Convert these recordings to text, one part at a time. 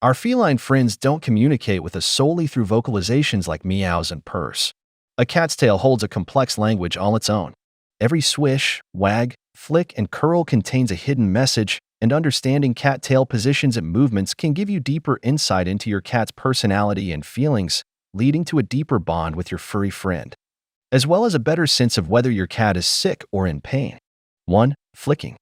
Our feline friends don't communicate with us solely through vocalizations like meows and purrs. A cat's tail holds a complex language all its own. Every swish, wag, flick, and curl contains a hidden message, and understanding cat tail positions and movements can give you deeper insight into your cat's personality and feelings, leading to a deeper bond with your furry friend, as well as a better sense of whether your cat is sick or in pain. 1. Flicking.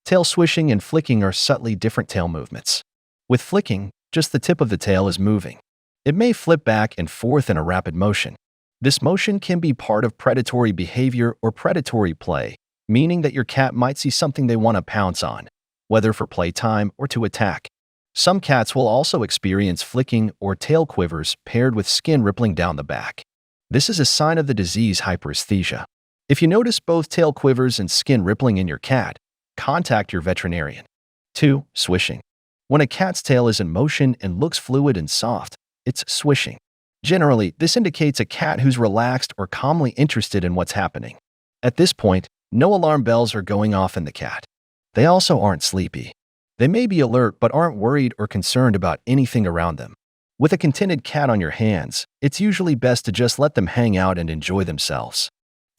Tail swishing and flicking are subtly different tail movements. With flicking, just the tip of the tail is moving. It may flip back and forth in a rapid motion. This motion can be part of predatory behavior or predatory play, meaning that your cat might see something they want to pounce on, whether for playtime or to attack. Some cats will also experience flicking or tail quivers paired with skin rippling down the back. This is a sign of the disease hyperesthesia. If you notice both tail quivers and skin rippling in your cat, contact your veterinarian. 2. Swishing. When a cat's tail is in motion and looks fluid and soft, it's swishing. Generally, this indicates a cat who's relaxed or calmly interested in what's happening. At this point, no alarm bells are going off in the cat. They also aren't sleepy. They may be alert but aren't worried or concerned about anything around them. With a contented cat on your hands, it's usually best to just let them hang out and enjoy themselves.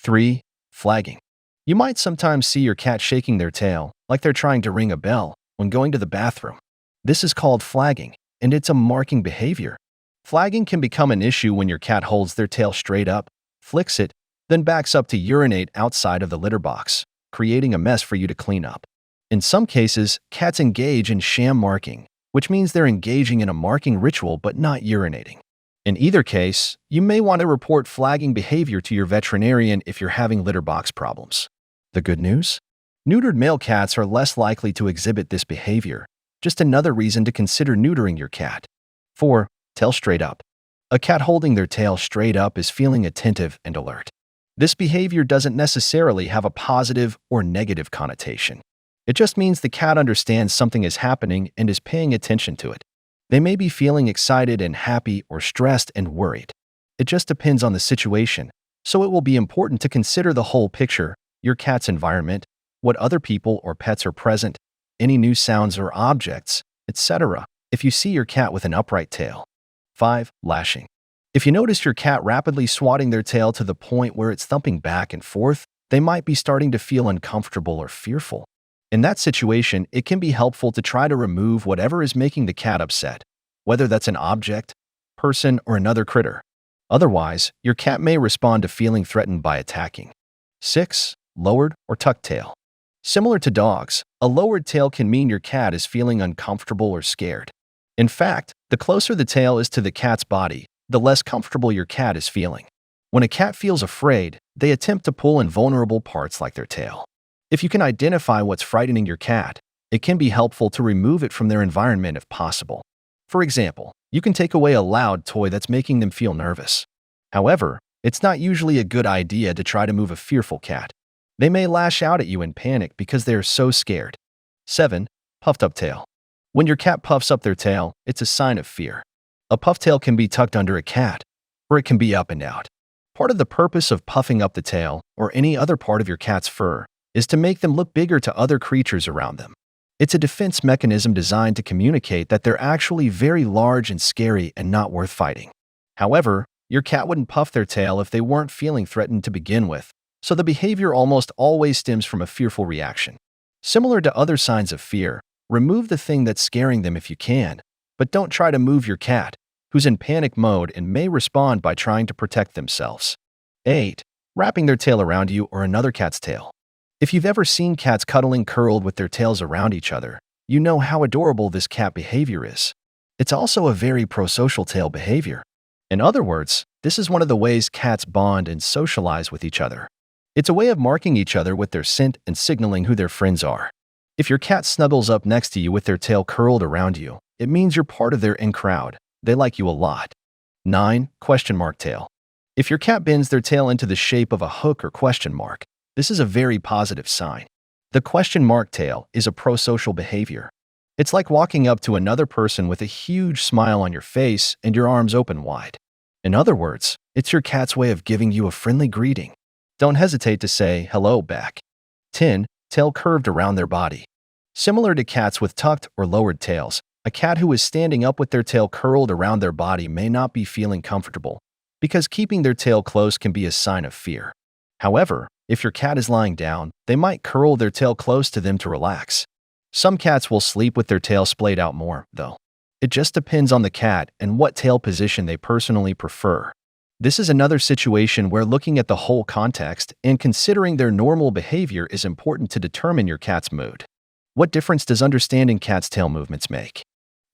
3. Flagging. You might sometimes see your cat shaking their tail, like they're trying to ring a bell, when going to the bathroom. This is called flagging, and it's a marking behavior. Flagging can become an issue when your cat holds their tail straight up, flicks it, then backs up to urinate outside of the litter box, creating a mess for you to clean up. In some cases, cats engage in sham marking, which means they're engaging in a marking ritual but not urinating. In either case, you may want to report flagging behavior to your veterinarian if you're having litter box problems. The good news? Neutered male cats are less likely to exhibit this behavior, just another reason to consider neutering your cat. 4. Tail straight up. A cat holding their tail straight up is feeling attentive and alert. This behavior doesn't necessarily have a positive or negative connotation. It just means the cat understands something is happening and is paying attention to it. They may be feeling excited and happy or stressed and worried. It just depends on the situation, so it will be important to consider the whole picture, your cat's environment, what other people or pets are present, any new sounds or objects, etc. if you see your cat with an upright tail. 5. Lashing. If you notice your cat rapidly swatting their tail to the point where it's thumping back and forth, they might be starting to feel uncomfortable or fearful. In that situation, it can be helpful to try to remove whatever is making the cat upset, whether that's an object, person, or another critter. Otherwise, your cat may respond to feeling threatened by attacking. 6. Lowered or tucked tail. Similar to dogs, a lowered tail can mean your cat is feeling uncomfortable or scared. In fact, the closer the tail is to the cat's body, the less comfortable your cat is feeling. When a cat feels afraid, they attempt to pull in vulnerable parts like their tail. If you can identify what's frightening your cat, it can be helpful to remove it from their environment if possible. For example, you can take away a loud toy that's making them feel nervous. However, it's not usually a good idea to try to move a fearful cat. They may lash out at you in panic because they are so scared. 7. Puffed up tail. When your cat puffs up their tail, it's a sign of fear. A puffed tail can be tucked under a cat, or it can be up and out. Part of the purpose of puffing up the tail, or any other part of your cat's fur, is to make them look bigger to other creatures around them. It's a defense mechanism designed to communicate that they're actually very large and scary and not worth fighting. However, your cat wouldn't puff their tail if they weren't feeling threatened to begin with, so the behavior almost always stems from a fearful reaction. Similar to other signs of fear, remove the thing that's scaring them if you can, but don't try to move your cat, who's in panic mode and may respond by trying to protect themselves. 8. Wrapping their tail around you or another cat's tail. If you've ever seen cats cuddling curled with their tails around each other, you know how adorable this cat behavior is. It's also a very prosocial tail behavior. In other words, this is one of the ways cats bond and socialize with each other. It's a way of marking each other with their scent and signaling who their friends are. If your cat snuggles up next to you with their tail curled around you, it means you're part of their in-crowd. They like you a lot. 9. Question mark tail. If your cat bends their tail into the shape of a hook or question mark, this is a very positive sign. The question mark tail is a prosocial behavior. It's like walking up to another person with a huge smile on your face and your arms open wide. In other words, it's your cat's way of giving you a friendly greeting. Don't hesitate to say hello back. 10. Tail curved around their body. Similar to cats with tucked or lowered tails, A cat who is standing up with their tail curled around their body may not be feeling comfortable, because keeping their tail close can be a sign of fear. However, if your cat is lying down, they might curl their tail close to them to relax. Some cats will sleep with their tail splayed out more, though. It just depends on the cat and what tail position they personally prefer. This is another situation where looking at the whole context and considering their normal behavior is important to determine your cat's mood. What difference does understanding cat's tail movements make?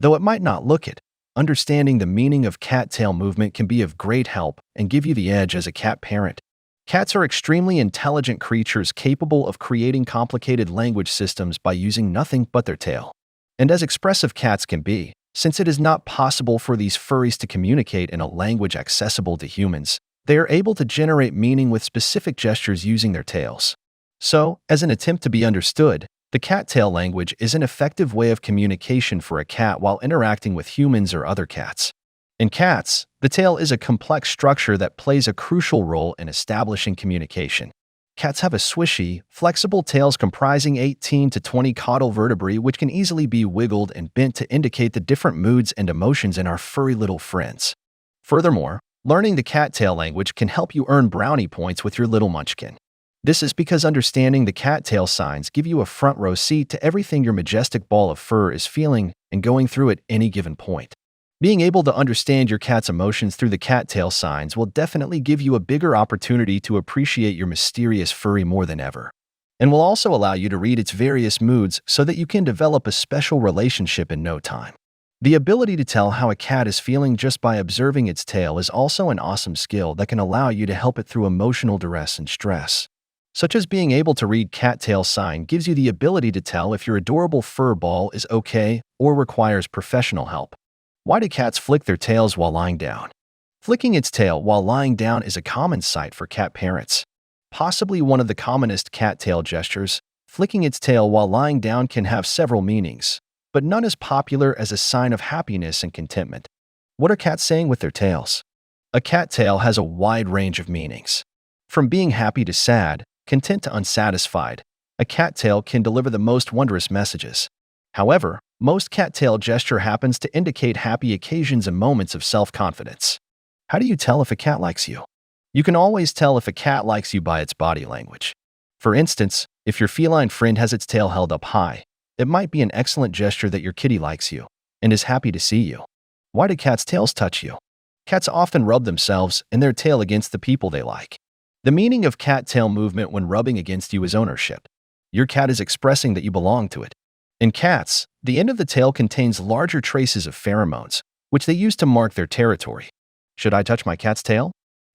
Though it might not look it, understanding the meaning of cat tail movement can be of great help and give you the edge as a cat parent. Cats are extremely intelligent creatures capable of creating complicated language systems by using nothing but their tail. And as expressive cats can be, since it is not possible for these furries to communicate in a language accessible to humans, they are able to generate meaning with specific gestures using their tails. So, as an attempt to be understood, the cat tail language is an effective way of communication for a cat while interacting with humans or other cats. In cats, the tail is a complex structure that plays a crucial role in establishing communication. Cats have a swishy, flexible tails comprising 18 to 20 caudal vertebrae which can easily be wiggled and bent to indicate the different moods and emotions in our furry little friends. Furthermore, learning the cat tail language can help you earn brownie points with your little munchkin. This is because understanding the cat tail signs give you a front row seat to everything your majestic ball of fur is feeling and going through at any given point. Being able to understand your cat's emotions through the cat tail signs will definitely give you a bigger opportunity to appreciate your mysterious furry more than ever, and will also allow you to read its various moods so that you can develop a special relationship in no time. The ability to tell how a cat is feeling just by observing its tail is also an awesome skill that can allow you to help it through emotional duress and stress. Such as being able to read cat tail sign gives you the ability to tell if your adorable fur ball is okay or requires professional help. Why do cats flick their tails while lying down? Flicking its tail while lying down is a common sight for cat parents. Possibly one of the commonest cat tail gestures, flicking its tail while lying down can have several meanings, but none as popular as a sign of happiness and contentment. What are cats saying with their tails? A cat tail has a wide range of meanings. From being happy to sad, content to unsatisfied, a cat tail can deliver the most wondrous messages. However, most cat tail gesture happens to indicate happy occasions and moments of self-confidence. How do you tell if a cat likes you? You can always tell if a cat likes you by its body language. For instance, if your feline friend has its tail held up high, it might be an excellent gesture that your kitty likes you and is happy to see you. Why do cats' tails touch you? Cats often rub themselves and their tail against the people they like. The meaning of cat tail movement when rubbing against you is ownership. Your cat is expressing that you belong to it. In cats, the end of the tail contains larger traces of pheromones, which they use to mark their territory. Should I touch my cat's tail?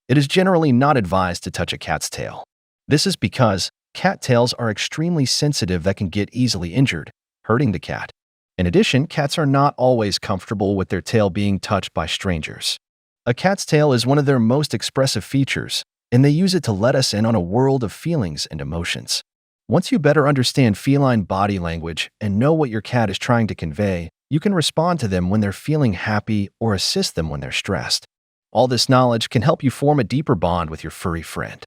It is generally not advised to touch a cat's tail. This is because cat tails are extremely sensitive that can get easily injured, hurting the cat. In addition, cats are not always comfortable with their tail being touched by strangers. A cat's tail is one of their most expressive features, and they use it to let us in on a world of feelings and emotions. Once you better understand feline body language and know what your cat is trying to convey, you can respond to them when they're feeling happy or assist them when they're stressed. All this knowledge can help you form a deeper bond with your furry friend.